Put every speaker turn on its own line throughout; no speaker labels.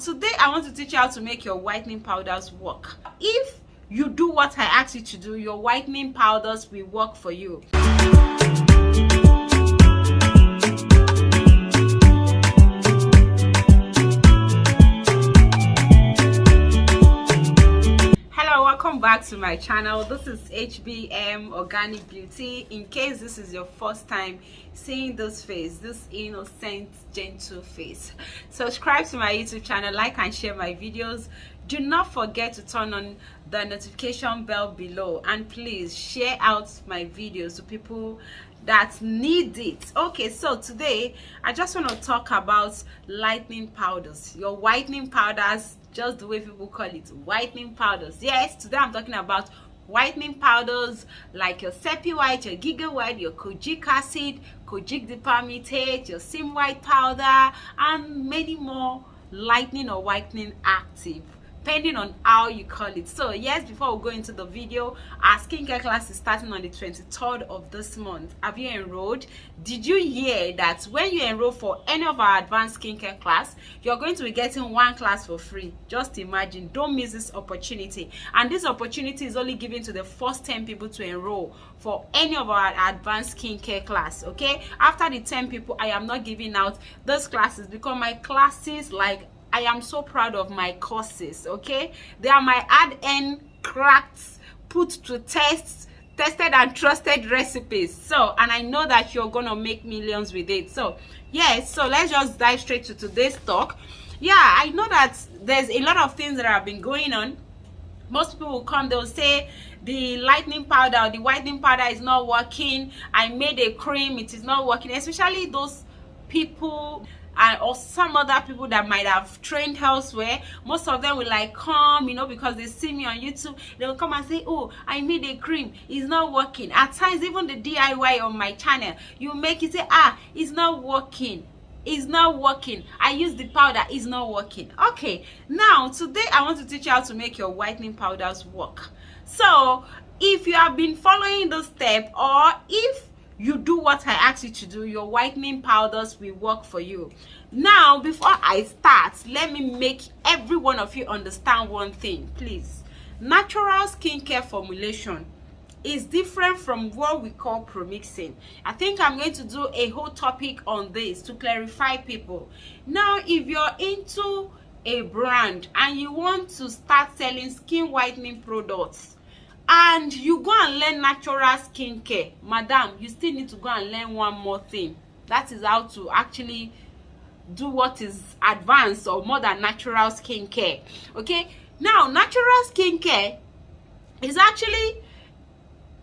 today I want to teach you how to make your whitening powders work. If you do what I asked you to do, your whitening powders will work for you. Welcome back to my channel. This is HBM Organic Beauty. In case this is your first time seeing this face, this innocent, gentle face, subscribe to my YouTube channel, like and share my videos. Do not forget to turn on the notification bell below, and please share out my videos to people that need it. Okay, so today I just want to talk about lightening powders, your whitening powders, just the way people call it, whitening powders. Yes, today I'm talking about whitening powders like your Seppi White, your Giga White, your kojic acid, kojic dipalmitate, your sim white powder, and many more lightening or whitening active, depending on how you call it. So yes, before we go into the video, our skincare class is starting on the 23rd of this month. Have you enrolled? Did you hear that when you enroll for any of our advanced skincare class, you're going to be getting one class for free? Just imagine. Don't miss this opportunity. And this opportunity is only given to the first 10 people to enroll for any of our advanced skincare class. Okay, after the 10 people, I am not giving out those classes, because my classes, like, I am so proud of my courses. Okay, they are my hard-earned, cracked, put to tested and trusted recipes. So, and I know that you're gonna make millions with it. So yes, so let's just dive straight to today's talk. Yeah, I know that there's a lot of things that have been going on. Most people will come, they'll say the lightening powder or the whitening powder is not working. I made a cream, it is not working. Especially those people or some other people that might have trained elsewhere. Most of them will like come, you know, because they see me on YouTube. They will come and say, oh, I made a cream, it's not working. At times, even the DIY on my channel, you make it say, ah, it's not working, it's not working. I use the powder, it's not working. Okay, now today I want to teach you how to make your whitening powders work. So if you have been following this step, or if you do what I asked you to do, your whitening powders will work for you. Now, before I start, let me make every one of you understand one thing, please. Natural skincare formulation is different from what we call premixing. I think I'm going to do a whole topic on this to clarify people. Now, if you're into a brand and you want to start selling skin whitening products, and you go and learn natural skincare, madam, you still need to go and learn one more thing. That is how to actually do what is advanced or more than natural skincare. Okay, now natural skincare is actually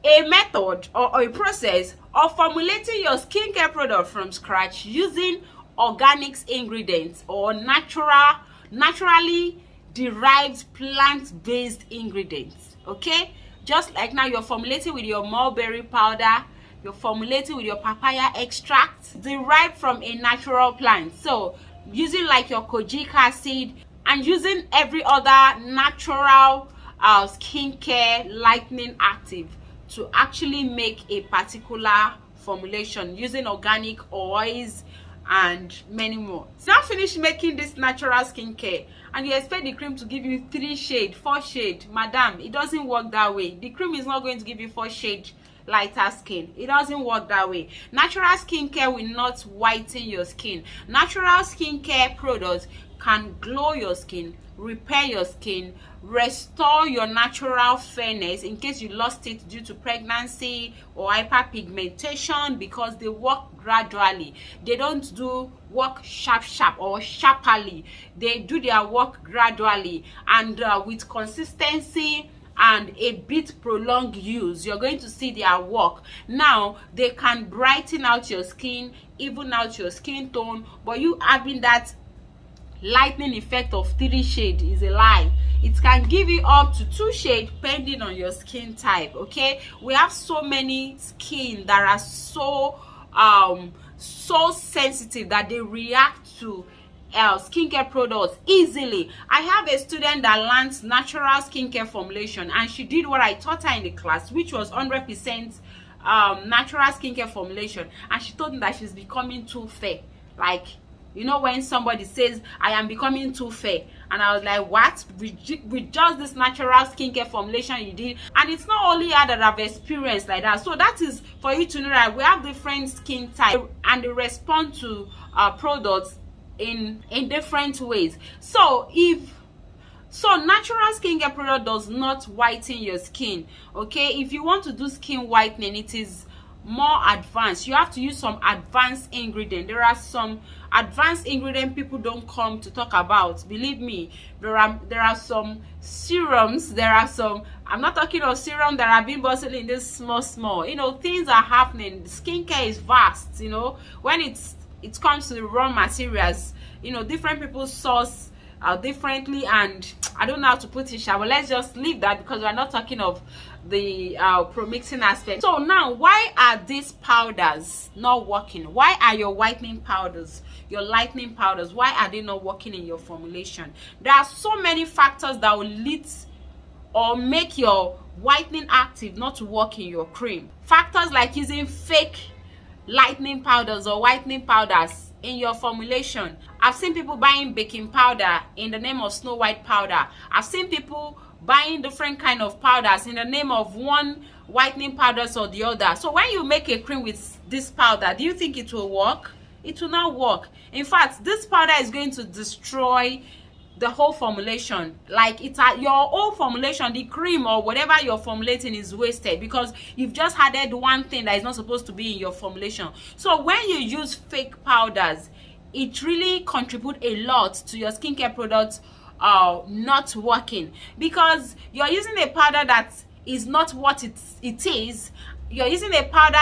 a method or a process of formulating your skincare product from scratch using organic ingredients or naturally derived plant-based ingredients. Okay, just like now you're formulating with your mulberry powder, you're formulating with your papaya extract derived from a natural plant. So using like your kojic acid and using every other natural skincare lightening active to actually make a particular formulation using organic oils and many more. So now finish making this natural skincare and you expect the cream to give you 3 shades, 4 shades. Madam, it doesn't work that way. The cream is not going to give you 4 shades lighter skin. It doesn't work that way. Natural skincare will not whiten your skin. Natural skincare products can glow your skin, repair your skin, restore your natural fairness in case you lost it due to pregnancy or hyperpigmentation, because they work gradually. They don't do work sharp or sharply. They do their work gradually and with consistency and a bit prolonged use, you're going to see their work. Now they can brighten out your skin, even out your skin tone, but you having that lightening effect of 3 shades is a lie. It can give you up to 2 shades depending on your skin type. Okay, we have so many skin that are so sensitive that they react to skincare products easily. I have a student that learns natural skincare formulation, and she did what I taught her in the class, which was 100% natural skincare formulation, and she told me that she's becoming too fair. Like, You know, when somebody says, I am becoming too fair, and I was like, what? With just this natural skincare formulation you did? And it's not only her that I've experienced like that. So that is for you to know that we have different skin types and they respond to products in different ways. So natural skincare product does not whiten your skin. Okay, if you want to do skin whitening, it is more advanced. You have to use some advanced ingredient. There are some advanced ingredient people don't come to talk about. Believe me, there are some serums. There are some, I'm not talking of serum that have been bustling in this small, you know, things are happening. Skincare is vast, you know. When it comes to the raw materials, you know, different people source differently, and I don't know how to put it, but let's just leave that because we're not talking of the pro-mixing aspect. So now, why are these powders not working? Why are your whitening powders, your lightening powders, why are they not working in your formulation? There are so many factors that will lead or make your whitening active not to work in your cream. Factors like using fake lightening powders or whitening powders in your formulation. I've seen people buying baking powder in the name of Snow White powder. I've seen people buying different kind of powders in the name of one whitening powders or the other. So when you make a cream with this powder, do you think it will work? It will not work. In fact, this powder is going to destroy the whole formulation. Like, it's your whole formulation, the cream or whatever you're formulating is wasted because you've just added one thing that is not supposed to be in your formulation. So when you use fake powders, it really contributes a lot to your skincare products not working, because you're using a powder that is not what it is. You're using a powder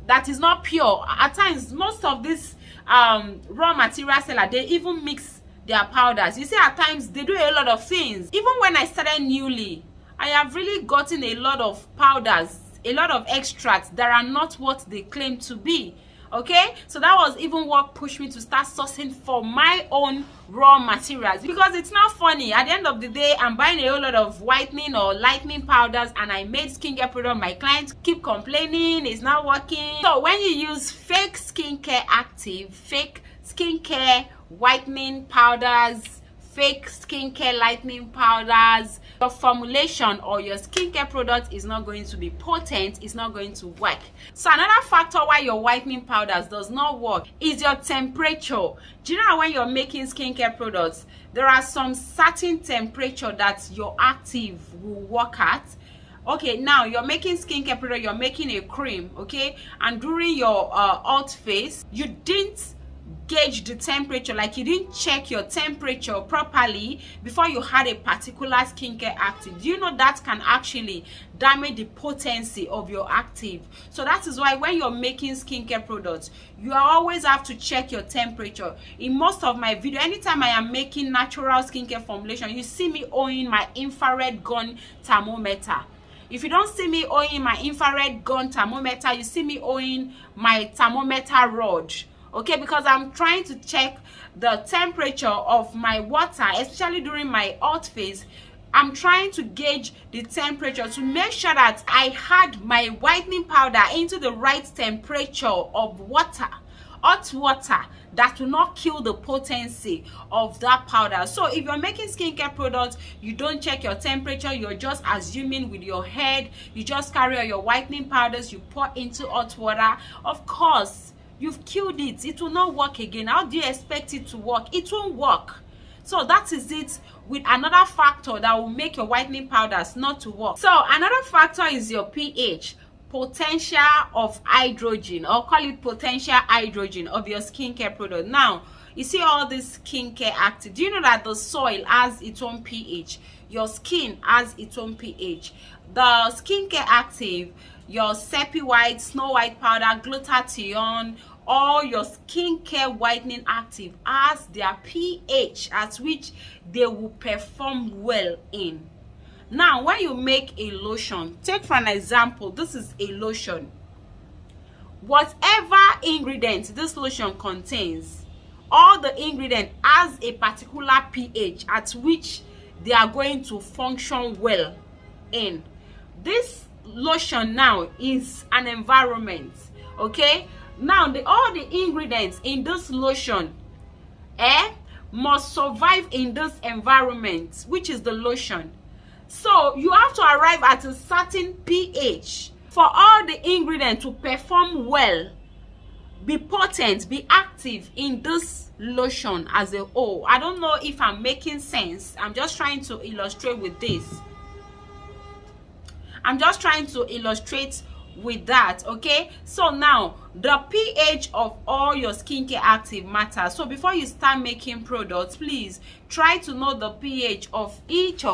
that is not pure. At times, most of these raw material sellers, they even mix their powders. You see, at times they do a lot of things. Even when I started newly, I have really gotten a lot of powders, a lot of extracts that are not what they claim to be. Okay, so that was even what pushed me to start sourcing for my own raw materials, because it's not funny. At the end of the day, I'm buying a whole lot of whitening or lightening powders and I made skincare product. My clients keep complaining it's not working. So when you use fake skincare active, fake skincare whitening powders, fake skincare lightening powders, your formulation or your skincare product is not going to be potent, it's not going to work. So another factor why your whitening powders does not work is your temperature. Do you know when you're making skincare products, there are some certain temperature that your active will work at? Okay, now you're making skincare product, you're making a cream, okay, and during your hot phase, you didn't gauge the temperature, like you didn't check your temperature properly before you had a particular skincare active. Do you know that can actually damage the potency of your active? So that is why when you're making skincare products, you always have to check your temperature. In most of my video, anytime I am making natural skincare formulation, you see me owning my infrared gun thermometer. If you don't see me owning my infrared gun thermometer, you see me owning my thermometer rod. Okay, because I'm trying to check the temperature of my water, especially during my hot phase. I'm trying to gauge the temperature to make sure that I had my whitening powder into the right temperature of water, hot water, that will not kill the potency of that powder. So if you're making skincare products, you don't check your temperature, you're just assuming with your head, you just carry all your whitening powders, you pour into hot water, of course, you've killed it. It will not work again. How do you expect it to work? It won't work. So that is it with another factor that will make your whitening powders not to work. So another factor is your pH, potential of hydrogen, or call it potential hydrogen of your skincare product. Now, you see all this skincare active. Do you know that the soil has its own pH? Your skin has its own pH. The skincare active, your Seppi White, Snow White powder, glutathione, or your skincare whitening active has their pH at which they will perform well in. Now, when you make a lotion, take for an example, this is a lotion. Whatever ingredient this lotion contains, all the ingredient has a particular pH at which they are going to function well in. This lotion now is an environment, okay? Now all the ingredients in this lotion must survive in this environment, which is the lotion. So you have to arrive at a certain pH for all the ingredients to perform well, be potent, be active in this lotion as a whole. I don't know if I'm making sense. I'm just trying to illustrate with this. I'm just trying to illustrate with that. Okay, so now the pH of all your skincare active matters. So before you start making products, please try to know the pH of each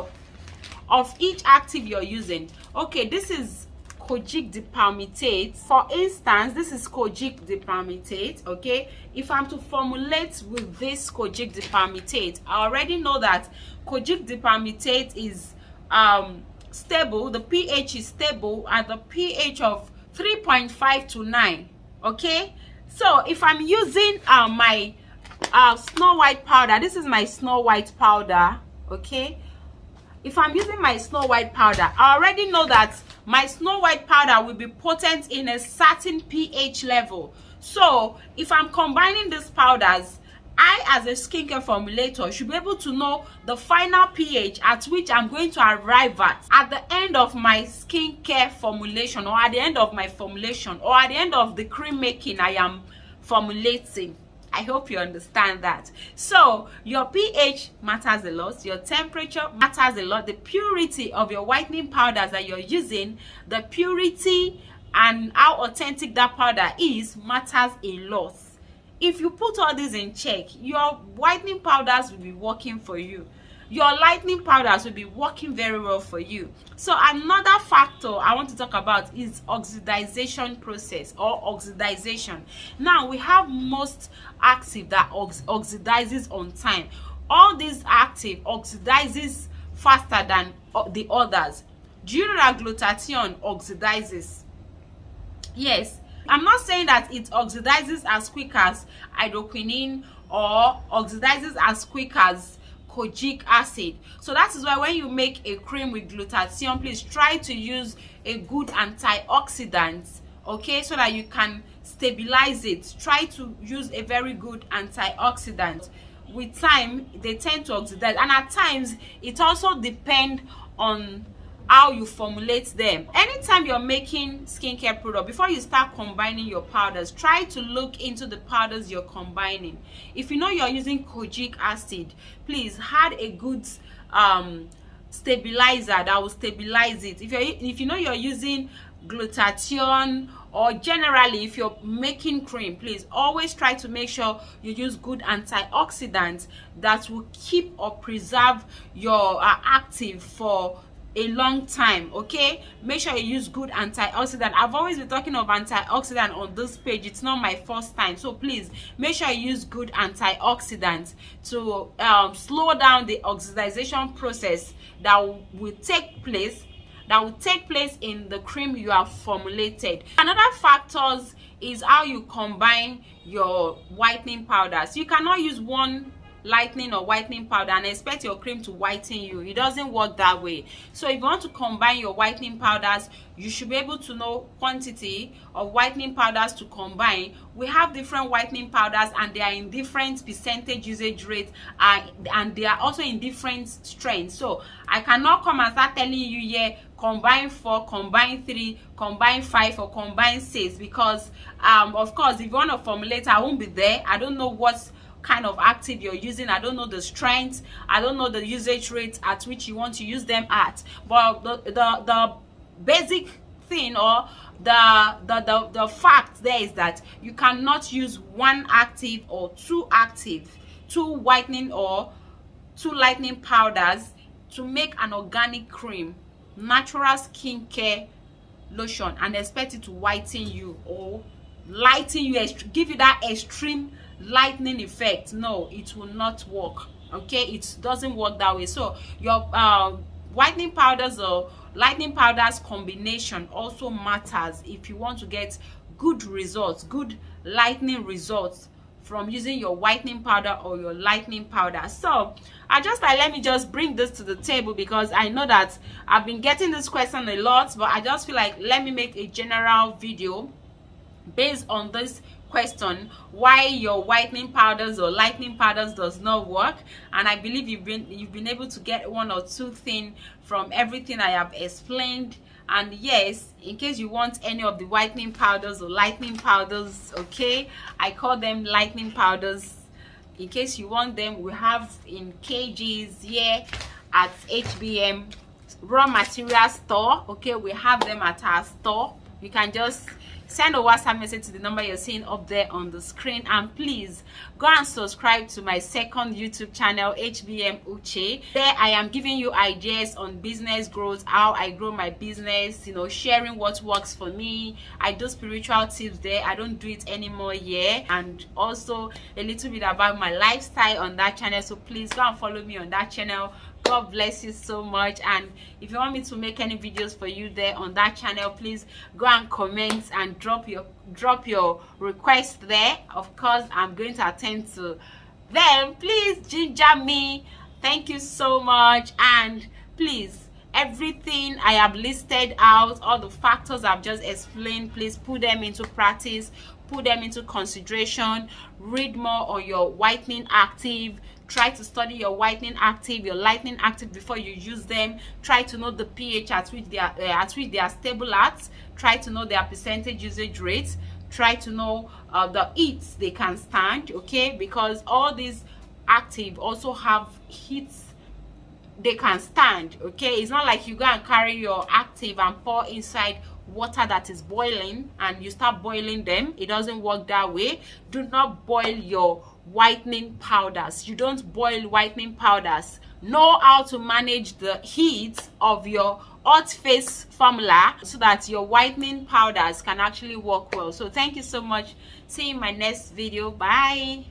active you're using. Okay, this is kojic dipalmitate. For instance, this is kojic dipalmitate. Okay, if I'm to formulate with this kojic dipalmitate, I already know that kojic dipalmitate is stable. The pH is stable at the pH of 3.5 to 9. Okay, so if I'm using my Snow White powder, this is my Snow White powder. Okay, if I'm using my Snow White powder, I already know that my Snow White powder will be potent in a certain pH level. So if I'm combining these powders, I, as a skincare formulator, should be able to know the final pH at which I'm going to arrive at the end of my skincare formulation, or at the end of my formulation, or at the end of the cream making I am formulating. I hope you understand that. So your pH matters a lot, your temperature matters a lot, the purity of your whitening powders that you're using, the purity and how authentic that powder is matters a lot. If you put all this in check, your whitening powders will be working for you. Your lightening powders will be working very well for you. So another factor I want to talk about is oxidization process, or oxidization. Now we have most active that oxidizes on time. All these active oxidizes faster than the others. Do you know that glutathione oxidizes? Yes. I'm not saying that it oxidizes as quick as hydroquinone or oxidizes as quick as kojic acid. So that is why when you make a cream with glutathione, please try to use a good antioxidant, okay, so that you can stabilize it. Try to use a very good antioxidant. With time, they tend to oxidize, and at times it also depends on how you formulate them. Anytime you're making skincare product, before you start combining your powders, try to look into the powders you're combining. If you know you're using kojic acid, please add a good stabilizer that will stabilize it. If you know you're using glutathione, or generally if you're making cream, please always try to make sure you use good antioxidants that will keep or preserve your active for a long time. Okay, make sure you use good antioxidant. I've always been talking of antioxidant on this page. It's not my first time, so please make sure you use good antioxidants to slow down the oxidization process that will take place in the cream you have formulated. Another factors is how you combine your whitening powders. You cannot use one lightening or whitening powder and expect your cream to whiten you. It doesn't work that way. So if you want to combine your whitening powders, you should be able to know quantity of whitening powders to combine. We have different whitening powders, and they are in different percentage usage rate, and they are also in different strengths. So I cannot come and start telling you, yeah, combine 4, combine 3, combine 5, or combine 6, because of course if you want to formulate, I won't be there. I don't know what kind of active you're using. I don't know the strength. I don't know the usage rate at which you want to use them at. But the basic thing, or the fact there, is that you cannot use one active or two whitening or two lightening powders to make an organic cream, natural skincare lotion, and expect it to whiten you or lighten you, give you that extreme lightening effect. No, it will not work. Okay, it doesn't work that way. So your whitening powders or lightening powders combination also matters if you want to get good results, good lightening results from using your whitening powder or your lightening powder. So I just like, let me just bring this to the table, because I know that I've been getting this question a lot, but I just feel like let me make a general video based on this question why your whitening powders or lightening powders does not work, and I believe you've been able to get one or two things from everything I have explained. And yes, in case you want any of the whitening powders or lightening powders, okay, I call them lightening powders. In case you want them, we have in kgs here at HBM raw material store. Okay, we have them at our store. You can just send a WhatsApp message to the number you're seeing up there on the screen, and please go and subscribe to my second YouTube channel, HBM Uche. There I am giving you ideas on business growth, how I grow my business, you know, sharing what works for me. I do spiritual tips there. I don't do it anymore here, and also a little bit about my lifestyle on that channel. So please go and follow me on that channel. God bless you so much. And if you want me to make any videos for you there on that channel, please go and comment and drop your request there. Of course, I'm going to attend to them. Please ginger me. Thank you so much. And please, everything I have listed out, all the factors I've just explained, please put them into practice, put them into consideration. Read more on your whitening active. Try to study your whitening active, your lightening active before you use them. Try to know the pH at which they are stable at. Try to know their percentage usage rate. Try to know the heats they can stand, okay, because all these active also have heats they can stand, okay. It's not like you go and carry your active and pour inside water that is boiling and you start boiling them. It doesn't work that way. Do not boil your whitening powders. You don't boil whitening powders. Know how to manage the heat of your hot face formula so that your whitening powders can actually work well. So thank you so much. See you in my next video. Bye.